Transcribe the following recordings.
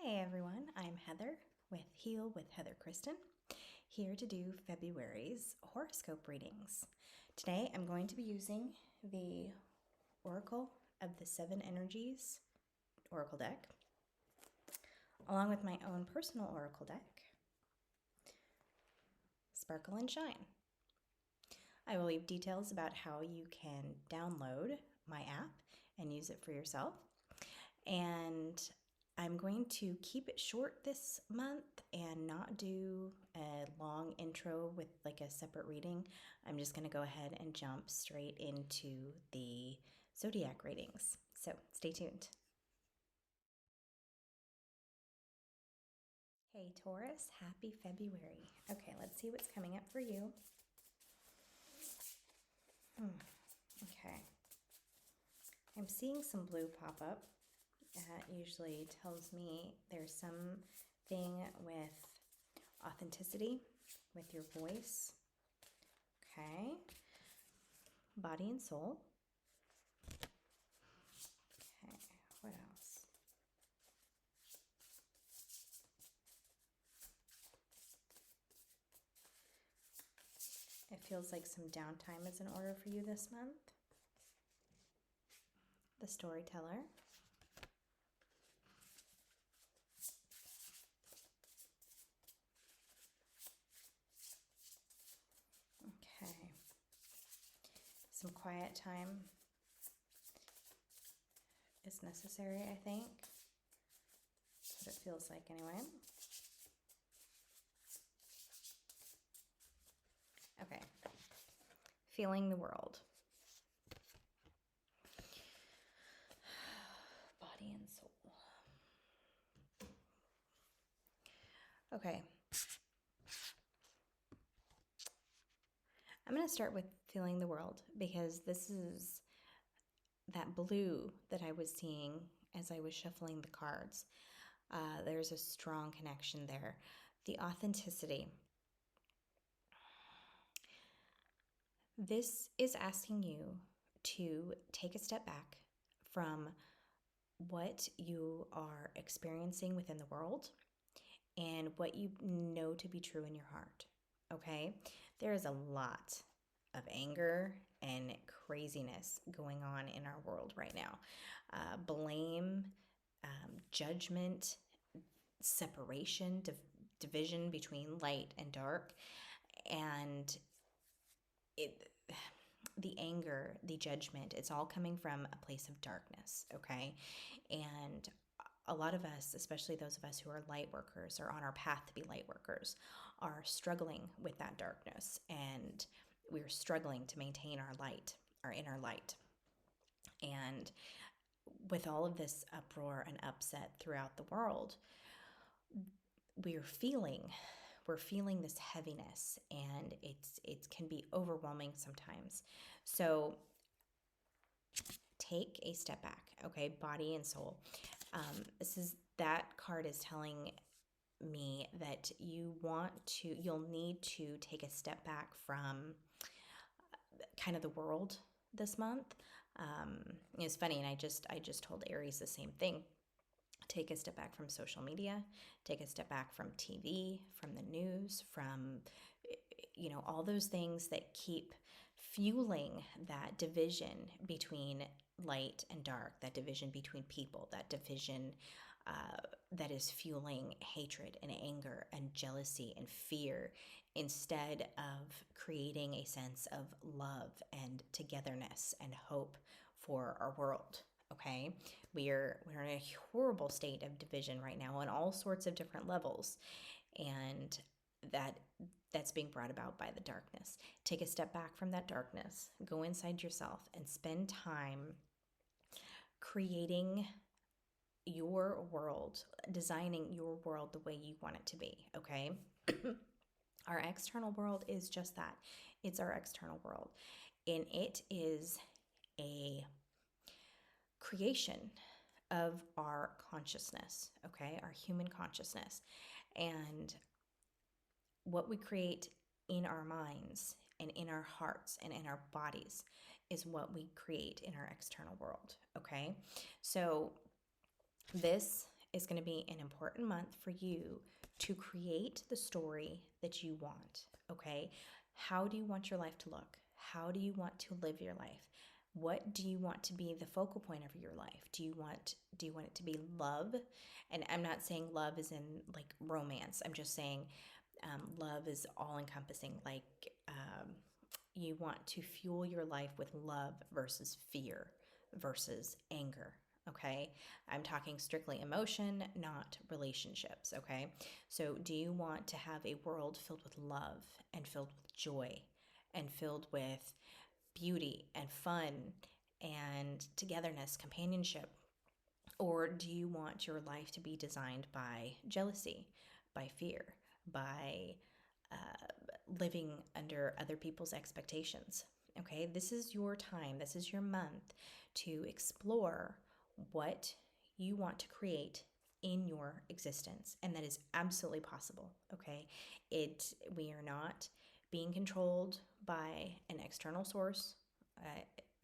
Hey everyone, I'm Heather with Heal with Heather Kristen, here to do February's horoscope readings. Today I'm going to be using the Oracle of the Seven Energies Oracle deck, along with my own personal Oracle deck, Sparkle and Shine. I will leave details about how you can download my app and use it for yourself. And I'm going to keep it short this month and not do a long intro with like a separate reading. I'm just going to go ahead and jump straight into the zodiac readings. So stay tuned. Hey Taurus, happy February. Okay, let's see what's coming up for you. Okay. I'm seeing some blue pop up. That usually tells me there's something with authenticity with your voice. Okay. Body and soul. Okay, what else? It feels like some downtime is in order for you this month. The storyteller. Okay. Some quiet time is necessary, I think. That's what it feels like anyway. Okay. Feeling the world. Body and soul. Okay. I'm going to start with feeling the world because this is that blue that I was seeing as I was shuffling the cards. There's a strong connection there. The authenticity. This is asking you to take a step back from what you are experiencing within the world and what you know to be true in your heart. Okay? There is a lot of anger and craziness going on in our world right now. Blame, judgment, separation, division between light and dark, and the anger, the judgment, it's all coming from a place of darkness, okay? And a lot of us, especially those of us who are light workers or on our path to be light workers, are struggling with that darkness, and we're struggling to maintain our light, our inner light. And with all of this uproar and upset throughout the world, we're feeling this heaviness, and it can be overwhelming sometimes. So take a step back, okay? Body and soul. That card is telling me that you'll need to take a step back from kind of the world this month. It's funny, and I just told Aries the same thing. Take a step back from social media, take a step back from TV, from the news, from all those things that keep fueling that division between light and dark, that division between people, that division that is fueling hatred and anger and jealousy and fear, instead of creating a sense of love and togetherness and hope for our world. Okay, we're in a horrible state of division right now on all sorts of different levels, and that's being brought about by the darkness. Take a step back from that darkness, go inside yourself, and spend time creating your world, designing your world the way you want it to be, okay? Our external world is just that. It's our external world, and it is a creation of our consciousness, okay? Our human consciousness. And what we create in our minds and in our hearts and in our bodies is what we create in our external world, okay? So this is going to be an important month for you to create the story that you want, okay? How do you want your life to look? How do you want to live your life? What do you want to be the focal point of your life? Do you want it to be love? And I'm not saying love is in like romance. I'm just saying love is all encompassing. Like you want to fuel your life with love versus fear versus anger. Okay, I'm talking strictly emotion, not relationships. Okay, so do you want to have a world filled with love and filled with joy and filled with beauty and fun and togetherness, companionship? Or do you want your life to be designed by jealousy, by fear, by living under other people's expectations? Okay, this is your time, this is your month to explore what you want to create in your existence, and that is absolutely possible. Okay, we are not being controlled by an external source.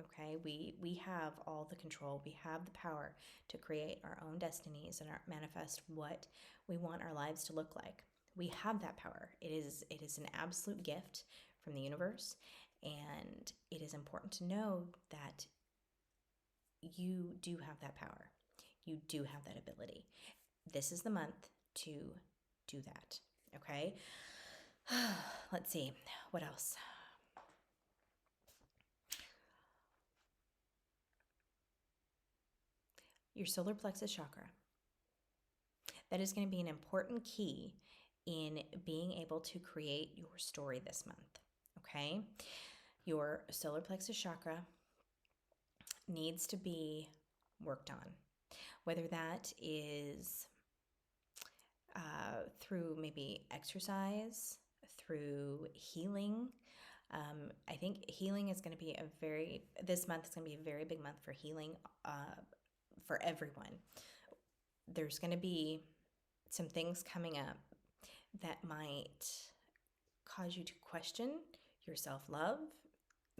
Okay, we have all the control, we have the power to create our own destinies and manifest what we want our lives to look like. We have that power. It is an absolute gift from the universe, and it is important to know that you do have that power. You do have that ability. This is the month to do that. Okay? Let's see. What else? Your solar plexus chakra. That is going to be an important key in being able to create your story this month. Okay? Your solar plexus chakra needs to be worked on, whether that is through maybe exercise, through healing. I think healing is going to be this month is going to be a very big month for healing for everyone. There's going to be some things coming up that might cause you to question your self-love,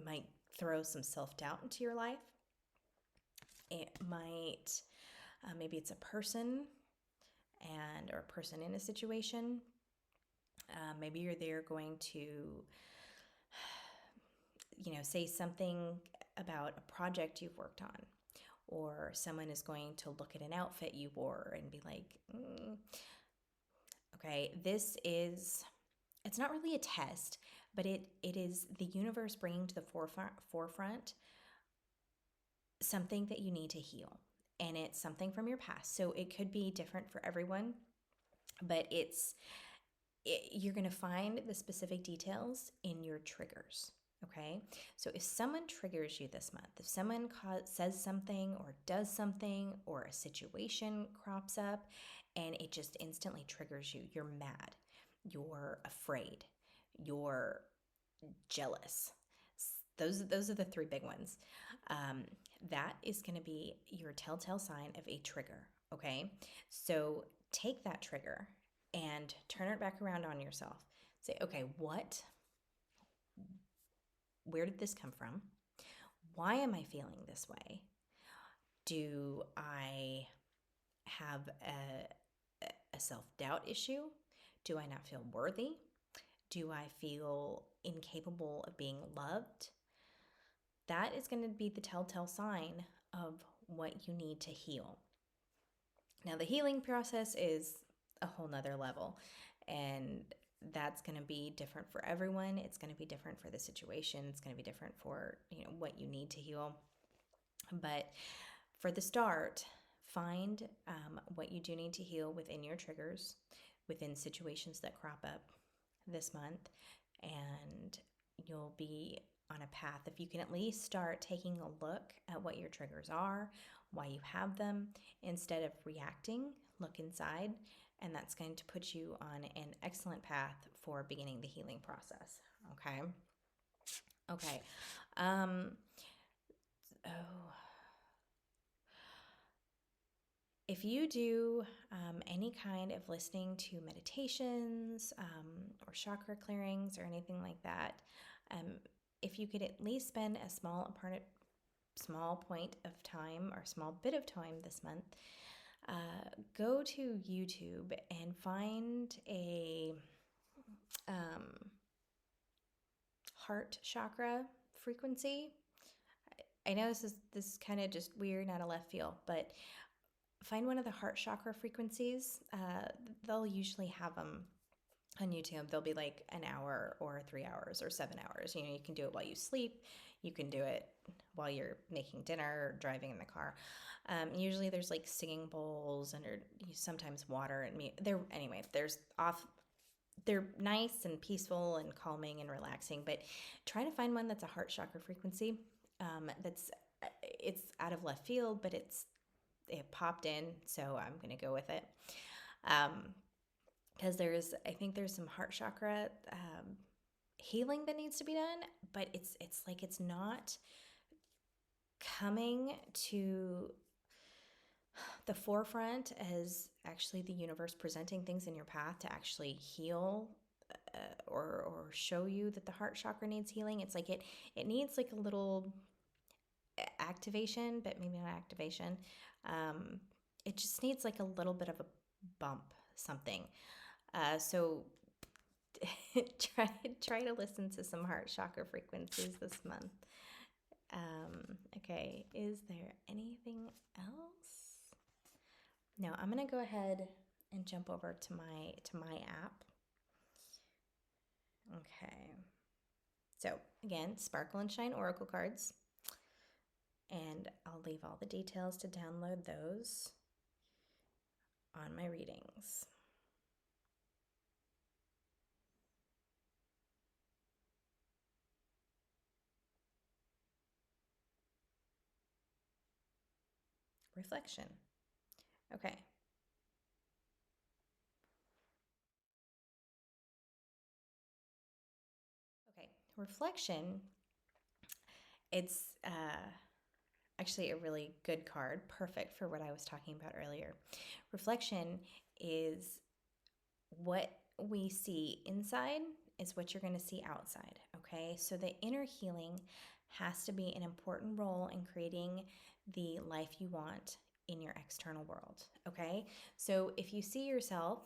might throw some self-doubt into your life. It might, maybe it's a person or a person in a situation. Maybe you're there going to, say something about a project you've worked on, or someone is going to look at an outfit you wore and be like, okay, it's not really a test, but it is the universe bringing to the forefront something that you need to heal. And it's something from your past. So it could be different for everyone, but you're going to find the specific details in your triggers. Okay, so if someone triggers you this month, if someone says something or does something, or a situation crops up and it just instantly triggers you, you're mad, you're afraid, you're jealous. Those are the three big ones. That is going to be your telltale sign of a trigger. Okay, so take that trigger and turn it back around on yourself. Say, okay, where did this come from? Why am I feeling this way? Do I have a self-doubt issue? Do I not feel worthy? Do I feel incapable of being loved? That is going to be the telltale sign of what you need to heal. Now, the healing process is a whole nother level, and that's going to be different for everyone. It's going to be different for the situation. It's going to be different for what you need to heal. But for the start, find what you do need to heal within your triggers, within situations that crop up this month, and you'll be on a path. If you can at least start taking a look at what your triggers are, why you have them, instead of reacting, look inside, and that's going to put you on an excellent path for beginning the healing process. Okay. If you do any kind of listening to meditations or chakra clearings or anything like that, if you could at least spend a small point of time or a small bit of time this month Go to YouTube and find a heart chakra frequency. I know this is kind of just weird, not a left field, but find one of the heart chakra frequencies. They'll usually have them on YouTube. They'll be like an hour or 3 hours or 7 hours. You can do it while you sleep. You can do it while you're making dinner or driving in the car. Usually there's like singing bowls and sometimes water and they're nice and peaceful and calming and relaxing, but try to find one that's a heart chakra frequency. It's out of left field, but it popped in, so I'm gonna go with it. Because I think there's some heart chakra healing that needs to be done, but it's like it's not coming to the forefront as actually the universe presenting things in your path to actually heal or show you that the heart chakra needs healing. It's like it needs like a little activation, but maybe not activation. It just needs like a little bit of a bump, something. So try to listen to some heart chakra frequencies this month. Okay, is there anything else? No, I'm gonna go ahead and jump over to my app. Okay. So again, Sparkle and Shine Oracle cards. And I'll leave all the details to download those on my readings. Reflection. Okay. Okay, reflection. It's actually a really good card, perfect for what I was talking about earlier. Reflection is what we see inside is what you're going to see outside, okay? So the inner healing has to be an important role in creating the life you want in your external world, okay? So if you see yourself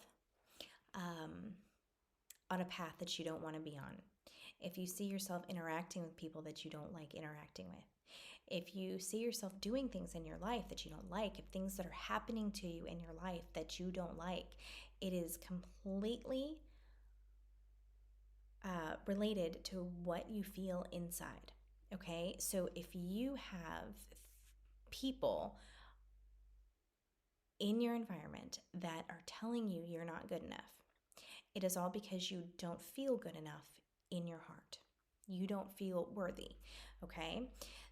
on a path that you don't want to be on, if you see yourself interacting with people that you don't like interacting with, if you see yourself doing things in your life that you don't like, if things that are happening to you in your life that you don't like, it is completely related to what you feel inside. Okay, so if you have people in your environment that are telling you you're not good enough, it is all because you don't feel good enough in your heart. You don't feel worthy, okay?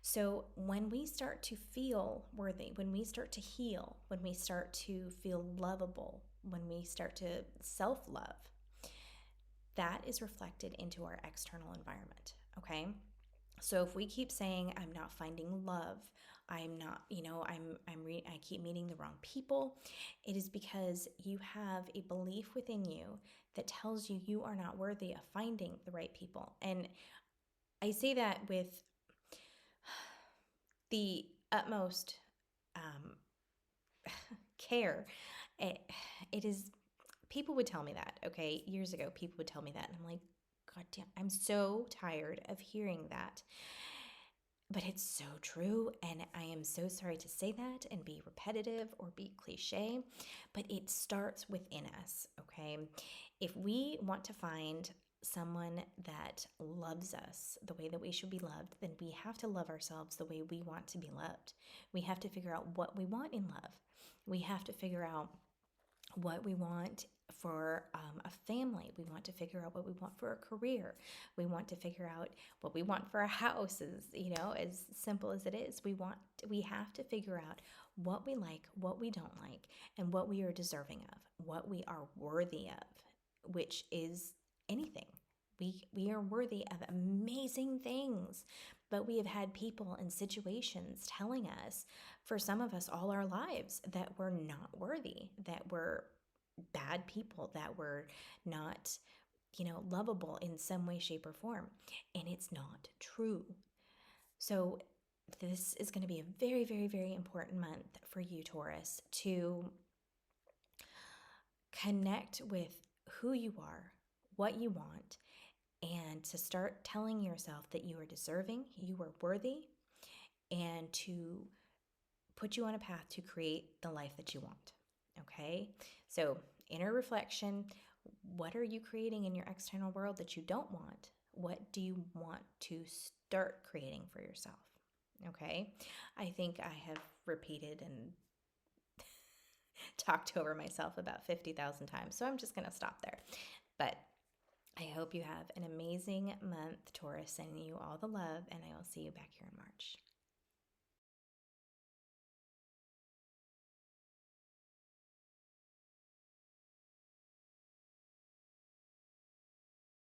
So when we start to feel worthy, when we start to heal, when we start to feel lovable, when we start to self-love, that is reflected into our external environment, okay? So if we keep saying, I'm not finding love, I'm not, I keep meeting the wrong people, it is because you have a belief within you that tells you you are not worthy of finding the right people. And I say that with the utmost care. It is, people would tell me that, okay? Years ago, people would tell me that. And I'm like, God damn, I'm so tired of hearing that. But it's so true, and I am so sorry to say that and be repetitive or be cliche, but it starts within us, okay? If we want to find someone that loves us the way that we should be loved, then we have to love ourselves the way we want to be loved. We have to figure out what we want in love. We have to figure out what we want for a family. We want to figure out what we want for a career. We want to figure out what we want for a house. As simple as it is. We have to figure out what we like, what we don't like, and what we are deserving of, what we are worthy of, which is anything. We are worthy of amazing things, but we have had people and situations telling us, for some of us all our lives, that we're not worthy, that we're bad people, that we're not, lovable in some way, shape, or form. And it's not true. So this is going to be a very, very, very important month for you, Taurus, to connect with who you are, what you want, and to start telling yourself that you are deserving, you are worthy, and to put you on a path to create the life that you want. Okay? So, inner reflection, what are you creating in your external world that you don't want? What do you want to start creating for yourself? Okay? I think I have repeated and talked over myself about 50,000 times, so I'm just going to stop there. But I hope you have an amazing month, Taurus, sending you all the love, and I will see you back here in March.